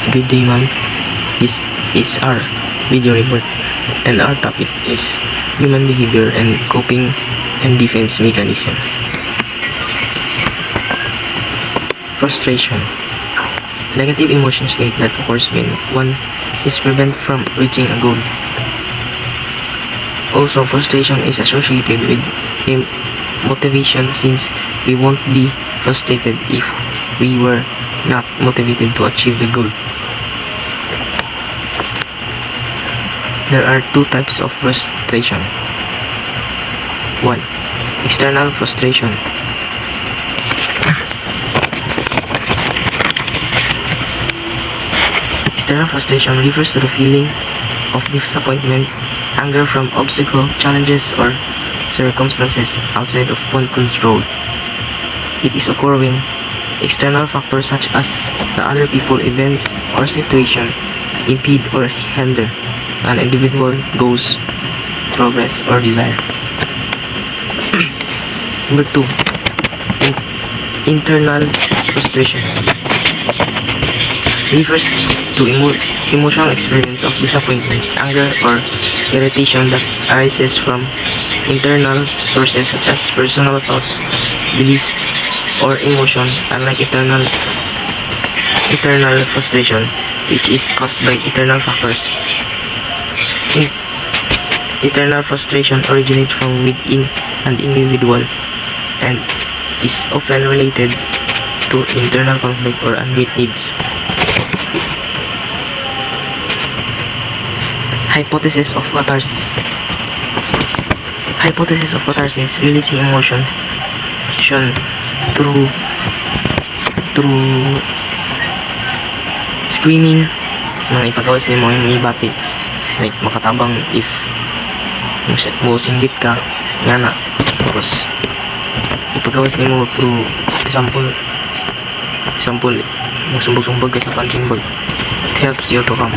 Good day, ma'am. This is our video report, and our topic is human behavior and coping and defense mechanism. Frustration. Negative emotion state that occurs when one is prevented from reaching a goal. Also, frustration is associated with motivation, since we won't be frustrated if we were not motivated to achieve the goal. There are two types of frustration. 1. External frustration. External frustration refers to the feeling of disappointment, anger from obstacle, challenges, or circumstances outside of one's control. It is occur when external factors such as the other people, events, or situation impede or hinder an individual goals, progress, or desire. Number 2. Internal frustration refers to emotional experience of disappointment, anger, or irritation that arises from internal sources such as personal thoughts, beliefs, or emotions, unlike internal frustration, which is caused by external factors. Internal frustration originates from within an individual and is often related to internal conflict or unmet needs. Hypothesis of catharsis. Hypothesis of catharsis, releasing emotion through screaming, nang ipagawa sa mo yung ibati, like makatabang if mo singgit ka nga na, tapos ipagawa sa mo through example mo sumbog ka sa punching bag. It helps you to calm.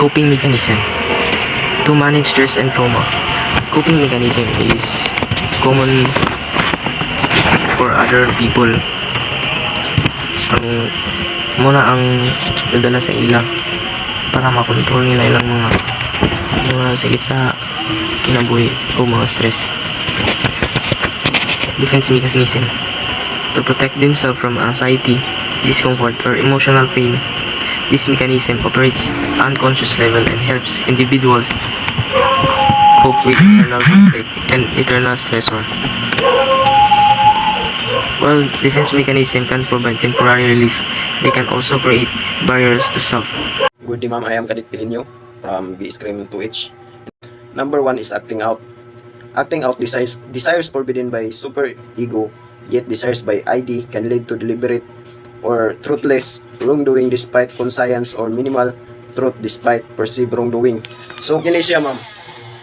Coping mechanism. To manage stress and trauma. Coping mechanism is common for other people. Muna ang dadala sa ila para makontrol nila ilang mga sakit sa kinabuhi o mga stress. Defense mechanism. To protect themselves from anxiety, discomfort, or emotional pain. This mechanism operates unconscious level and helps individuals cope with internal conflict and internal stressor. While defense mechanism can provide temporary relief, they can also create barriers to self. Good day, ma'am. I am Kadit Pilinyo from B-Scream 2H. Number 1 is acting out. Acting out desires forbidden by super ego, yet desires by ID, can lead to deliberate or truthless wrongdoing despite conscience, or minimal truth despite perceived wrongdoing. So kini siya, ma'am.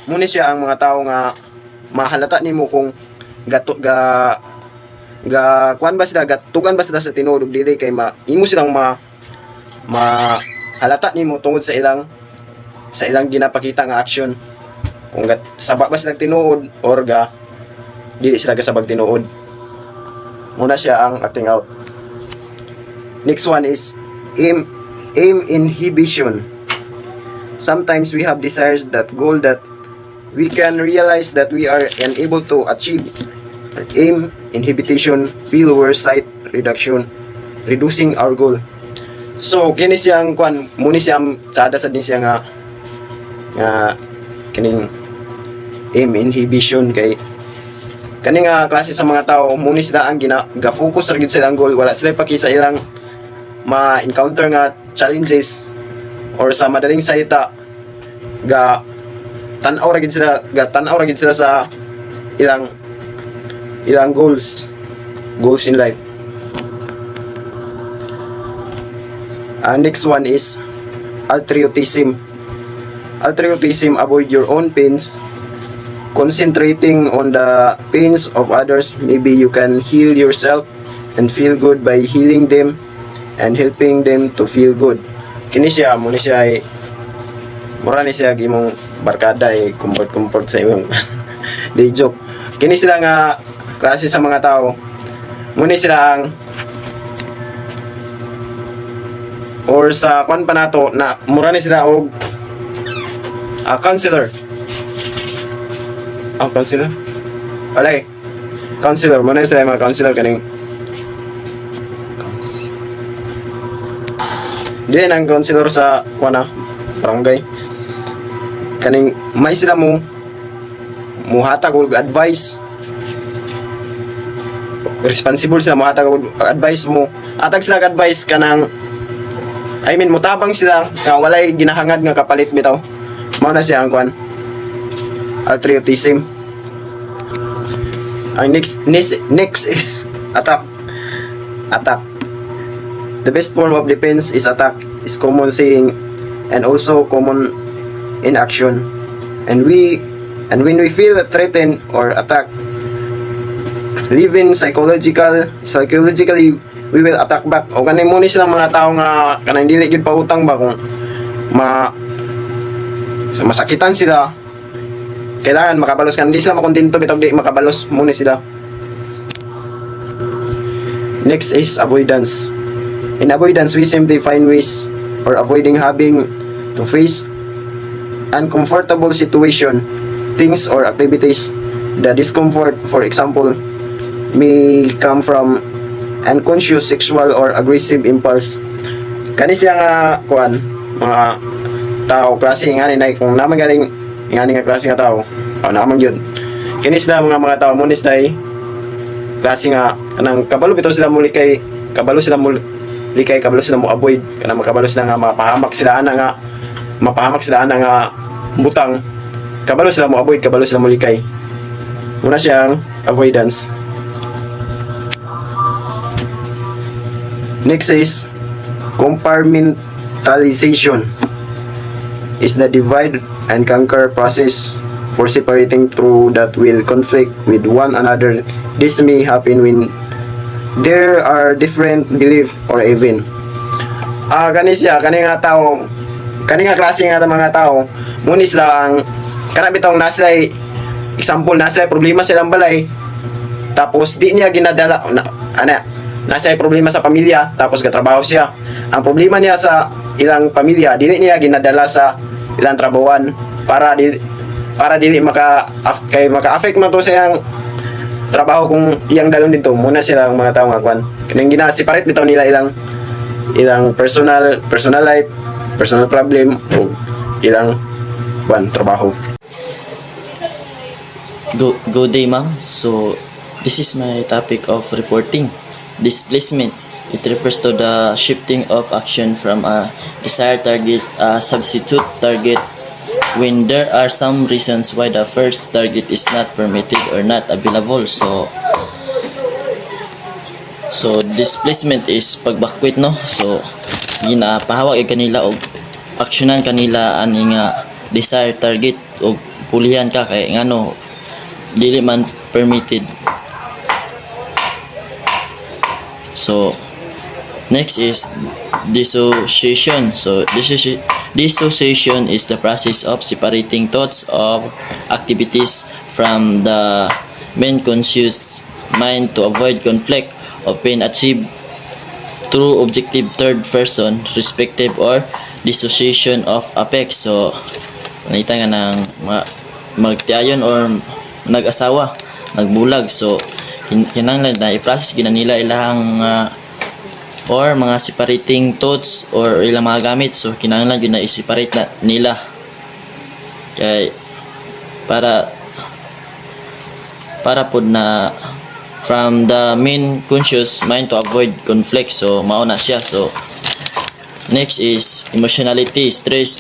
Muna siya ang mga tao nga mahalata nimo kung kuan ba sila, gatugan ba sila sa tinuod ug dili kay imo silang mahalata nimo tungod sa ilang ginapakita nga action. Kung saba ba sila tinuod or dili sila gasabag tinuod. Muna siya ang acting out. Next one is aim inhibition. Sometimes we have desires that goal that we can realize that we are unable to achieve. Aim inhibition, failure, sight reduction, reducing our goal. So kini siyang muni siyang sada sa din siya nga kining aim inhibition kay kani nga klase sa mga tao muni sila ang ga-focus ra gid sa ilang goal, wala sila pakisa ilang ma-encounter nga challenges or sa madaling salita tanaw ra gid sila sa ilang goals in life. Next one is altruism. Altruism, avoid your own pains, concentrating on the pains of others. Maybe you can heal yourself and feel good by healing them and helping them to feel good. Kini siya, muna siya ay mura ni siya imong barkada ay comfort sa imong day joke. Kini sila nga klase sa mga tao. Muna sila ang or sa kwan pa nato na mura ni sila og counselor. Counselor? Wala eh. Counselor, muna sila mga counselor kaning din ang counselor sa kwan barangay. Kaning may sila mo muhatag og advice. Responsible sila muhatag og advice mo. Atag sila og advice kanang mutabang sila nga walay ginahangad nga kapalit bitaw. Mao na siya ang kwan. Patriotism. Ang next is attack. Attack. The best form of defense is attack. Is common saying and also common in action. And when we feel threatened or attacked, living psychologically we will attack back. O kanay mo ni silang mga tao nga kanang dili gyud pautang ba kung masakitan sila, kailangan makabalos kan, hindi sila makontento bitog di makabalos muna sila. Next is avoidance. In avoidance, we simply find ways or avoiding having to face uncomfortable situation, things or activities. The discomfort, for example, may come from unconscious sexual or aggressive impulse. Kani siya nga kuan mga tao klase nga ni kung naman galing nga nga klase nga tao naman yun kini sila mga tao mo ni sila klase nga kanang kabalo bitaw sila muli kay kabalo sila mo avoid kanang makabalo sila nga mapahamak sila ana nga butang, kabalo sila mo avoid, kabalo sila mo likay. Muna siyang avoidance. Next is compartmentalization. Is the divide and conquer process for separating through that will conflict with one another. This may happen when there are different belief or even kani siya, kani nga tao, kani nga klase nga mga tao munis lang kana bitong nasa example nasa problema silang balay tapos di niya ginadala nasa problema sa pamilya tapos katrabaho siya, ang problema niya sa ilang pamilya dili niya ginadala sa ilang trabawan para dili maka-affect man to sa iyang trabaho kung iyang dalon dito. Muna silang mga tao nga kwan kanang gina-separate bitaw nila ilang personal life, personal problem o ilang trabaho. Good day, ma'am. So this is my topic of reporting. Displacement. It refers to the shifting of action from a desired target a substitute target when there are some reasons why the first target is not permitted or not available. So displacement is pagbakwit, no? So ginapahawag kanila og aksyonan kanila ani nga desired target og pulihan ka kay ngano dili man permitted. So next is dissociation. So dissociation is the process of separating thoughts of activities from the main conscious mind to avoid conflict of pain achieved through objective third person perspective or dissociation of affect. So nakita nga ng magtiayon or nag-asawa, nagbulag. So kinahanglan na i-process gina nila ilang or mga separating thoughts or ilang mga gamit. So kinahanglan yun na i-separate na nila kay para po na from the main conscious mind to avoid conflict. So mao na siya. So next is emotionality. Stress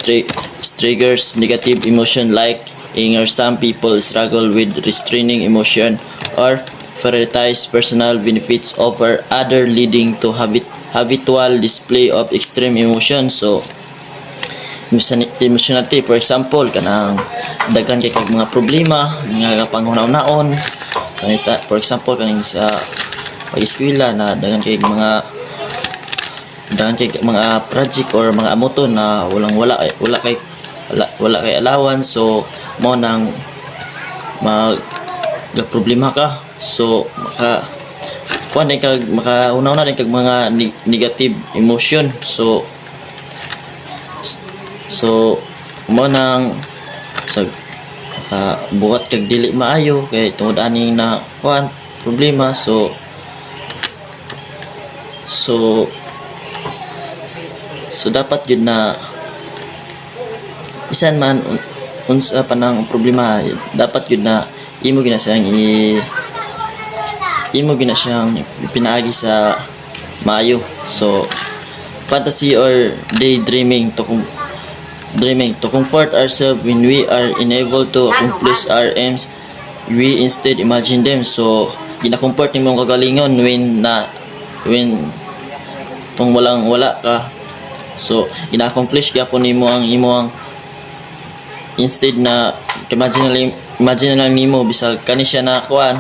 triggers negative emotion like anger. Some people struggle with restraining emotion or prioritize personal benefits over other, leading to habitual display of extreme emotion. So emotionality, for example, kanang daghan kay kag mga problema nga panghunahon, kanita for example kaning sa pag-eskwela na daghan kay mga project or mga amoton na wala kay allowance. So mo nang problema ka. So makauna na kag mga negative emotion. So So mo nang sa buhat kag dili maayo kay tungod ani na kuan problema. So dapat yun na bisan man unsa pa nang problema, dapat yun na imo gina siyang pinaagi sa maayo. So fantasy or daydreaming to comfort ourselves when we are unable to accomplish our aims, we instead imagine them. So gina-comfort nimo ang kagalingon when tong wala ka. So ina-accomplish gyapon nimo ang imong instead na imagine na lang nimo bisag kani siya na kuan,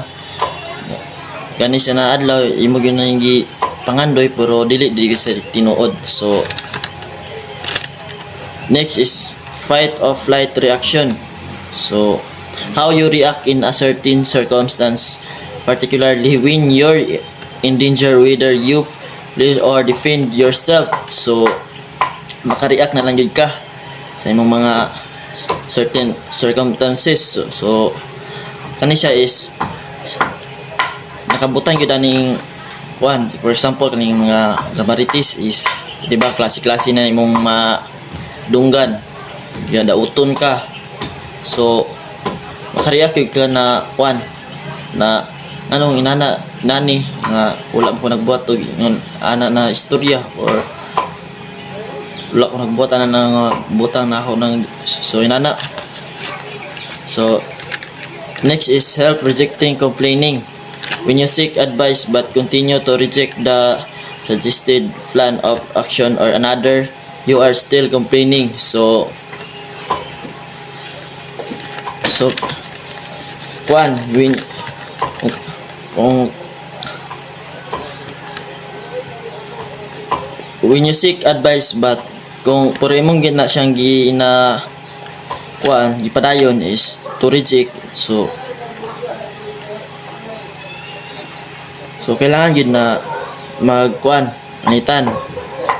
kani siya na adlaw imo gyud na yung pangandoy pero dili sa tinuod. So next is fight or flight reaction. So how you react in a certain circumstance, particularly when you're in danger, whether you flee or defend yourself. So maka-react na lang gyud ka sa imong mga certain circumstances. So kani siya is nakabutang gyud aning one. For example kaning mga gabaritis is di ba klase-klase na imong madunggan gyud dauton ka. So maka-react gyud ka na one na anong nani nga wala mo nagbuhat og ana na istorya or wala ko nagbuhat ana na butang na ako ng so inana. So next is self rejecting complaining. When you seek advice but continue to reject the suggested plan of action or another, you are still complaining. So one when you seek advice but kung puro imong gina siyang gipadayon is to reject. So kailangan yun na anitan.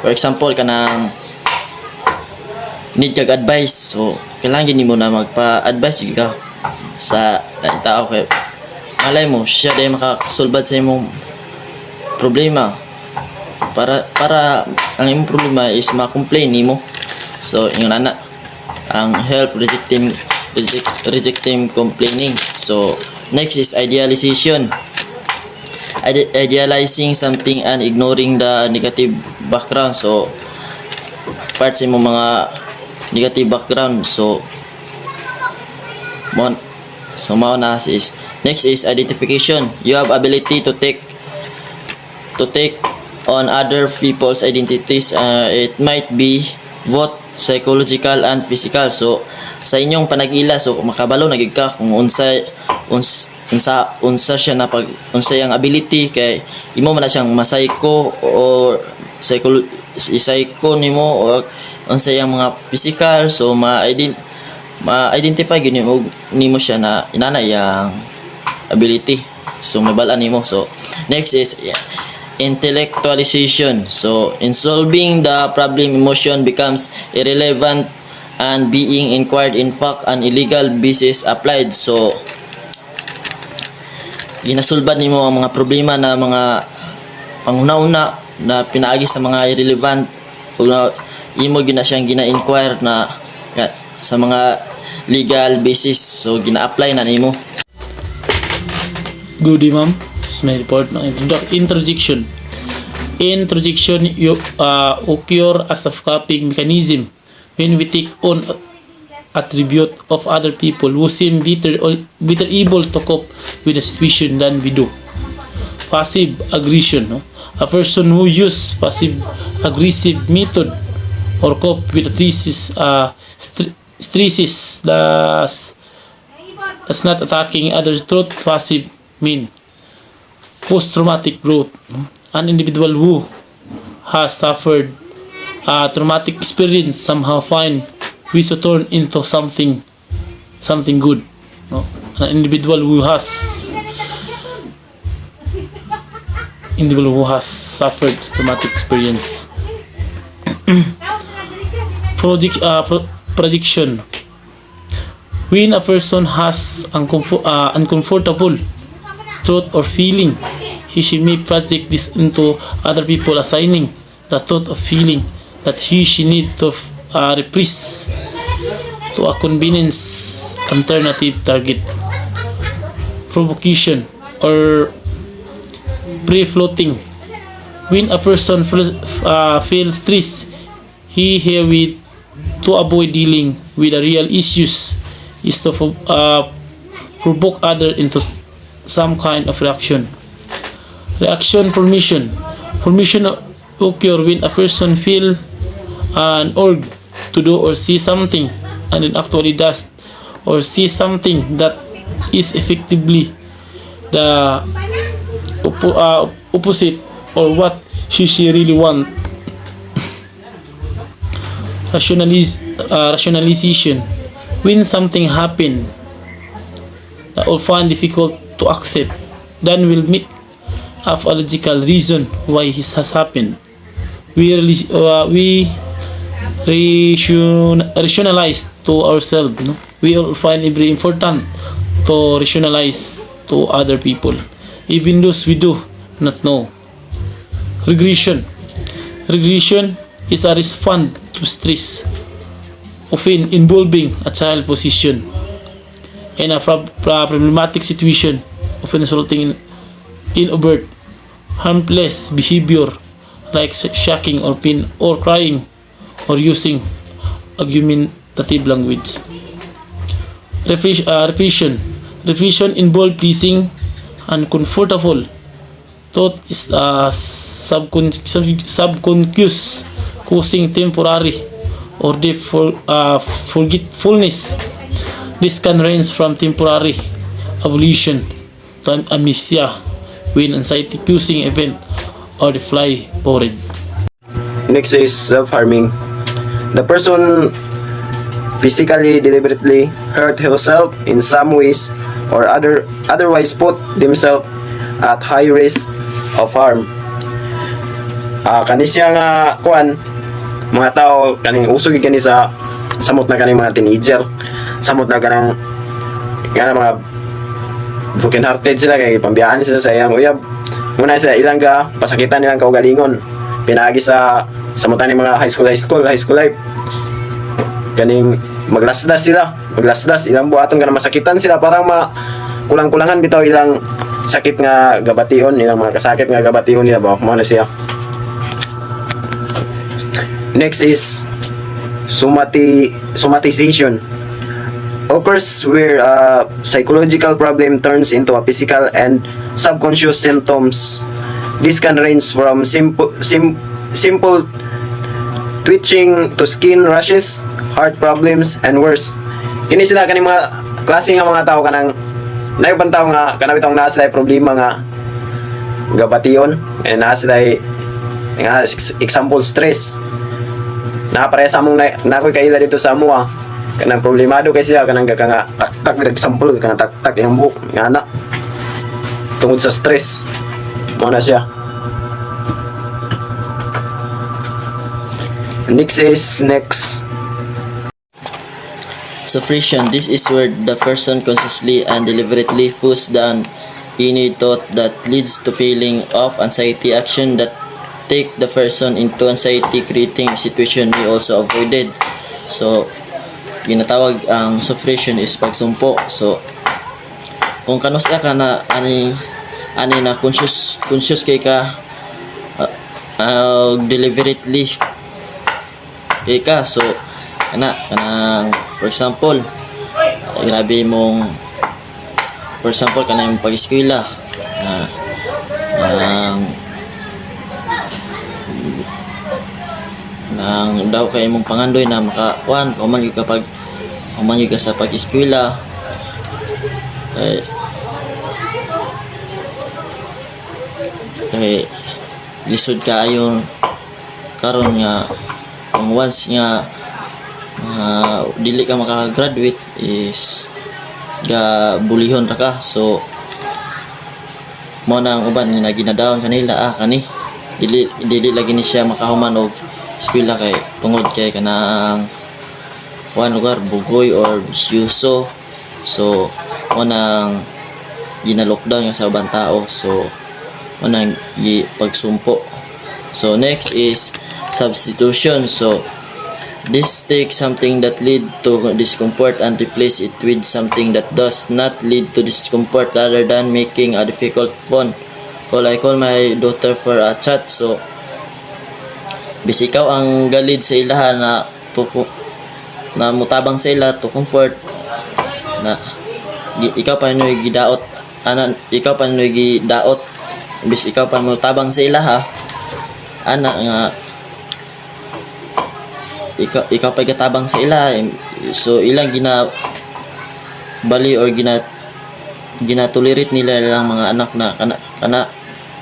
For example kanang need kag advice, so kailangan yun mo na magpa-advise ka sa tao kay malay mo siya day makasulbad sa imong problema para ang imong problema is ma-complain nimo. So yung ana ang help rejecting complaining. So next is idealization. Idealizing something and ignoring the negative background. So parts mo mga negative background. So mauna is next is identification. You have ability to take on other people's identities. It might be both psychological and physical. So sa inyong panag-ila, so makabalo na gid ka kung unsa siya na unsa yang ability kay imo man na siyang psycho or psycho nimo or unsa yang mga physical. So ma-identify gyud nimo siya na inana yang ability. So mabalaan nimo. So next is intellectualization. So in solving the problem, emotion becomes irrelevant and being inquired, in fact an illegal basis applied. So ginasulbad nimo ang mga problema na mga panghuna-una na pinaagi sa mga irrelevant ug imo gina siyang gina-inquire na sa mga legal basis. So gina-apply na nimo. Good day, ma'am. This is my report. No? Introjection occur as a coping mechanism when we take on attribute of other people who seem better able to cope with the situation than we do. Passive aggression. No? A person who uses passive aggressive method or cope with the stresses that's not attacking others. Truth passive mean post-traumatic growth. An individual who has suffered a traumatic experience somehow find ways to turn into something good. No? An individual who has suffered traumatic experience projection. When a person has uncomfortable thought or feeling, she may project this into other people, assigning the thought of feeling that she need to repress to a convenience alternative target. Provocation or pre-floating. When a person feels stress, he herewith to avoid dealing with the real issues is to provoke other into some kind of reaction. Reaction formation. Formation occur when a person feel an urge to do or see something and then actually does or see something that is effectively the opposite or what she really want. Rationalization. When something happen that will find difficult to accept, then we'll make up a logical reason why it has happened. We rationalize to ourselves. No? We all find it very important to rationalize to other people, even those we do not know. Regression. Regression is a response to stress, often involving a child position in a problematic situation, often resulting in overt, harmless behavior like shocking or pain or crying or using argumentative language. Repression. Repression involves pleasing and comfortable thought is subconscious, causing temporary or deep forgetfulness. This can range from temporary evolution to amnesia when anxiety-causing event or the fly bored. Next is self-harming. The person physically deliberately hurt himself in some ways or otherwise put themselves at high risk of harm. Kani siya nga kuan mga tao kaning usog kani sa samot na kaning mga teenager, samot na kanang mga broken hearted sila kay pambiyaan sila sa iyang uyab. Muna sila ilang ga pasakitan nilang kaugalingon pinaagi sa samutan ni mga high school life kaning maglasdas ilang buhaton ka na masakitan sila parang kulang-kulangan bitaw ilang sakit nga gabation ilang mga kasakit nga gabation nila ba mo na siya. Next is somatization. Occurs where a psychological problem turns into a physical and subconscious symptoms. This can range from simple twitching to skin rashes, heart problems, and worse. Kini sila kaning mga klase nga mga tao kanang naibang tao nga kanang bitong naa sila problema nga gabation and naa sila nga example stress. Napareha sa among nakoy kaila dito sa amo kanang problemado kay siya kanang nga tak example kanang tak yung buhok nga ana tungod sa stress mo na siya. Next Suppression. This is where the person consciously and deliberately puts down any thought that leads to feeling of anxiety, action that take the person into anxiety, creating a situation he also avoided. So, ginatawag ang suppression is pagsumpo. So, kung kanus ka na ani na conscious kay ka deliberately kay ka, so kanang for example grabe mong kanang pag-eskwela nang daw kay mong pangandoy na makakuan kuman kapag kuman ka sa pag-eskwela kay lisod ka ayon karon nga kung once nga dili ka maka-graduate is ga bulihon ra ka. So mo na ang uban nga ginadaon kanila kani dili lagi ni siya makahuman og eskwela kay tungod kay kanang one lugar bugoy or bisyoso. So unang gina-lockdown nga sa ubang tao. So unang pagsumpo. So next is substitution. So this takes something that lead to discomfort and replace it with something that does not lead to discomfort, rather than making a difficult phone call. I call my daughter for a chat. So bis ikaw ang galid sa ilaha na mutabang sa ila to comfort na ikaw pa noy gidaot ikaw pa noy gidaot bis ikaw pa mutabang sa ilaha ana nga ikaw pa gatabang sa ila. So ilang bali or ginatolerate nila lang mga anak na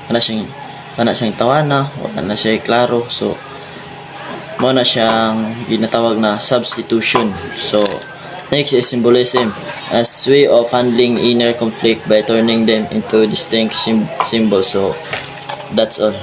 kana siyang tawana o kana siya klaro. So mo na siyang ginatawag na substitution. So next is symbolism, as way of handling inner conflict by turning them into distinct symbols. So that's all.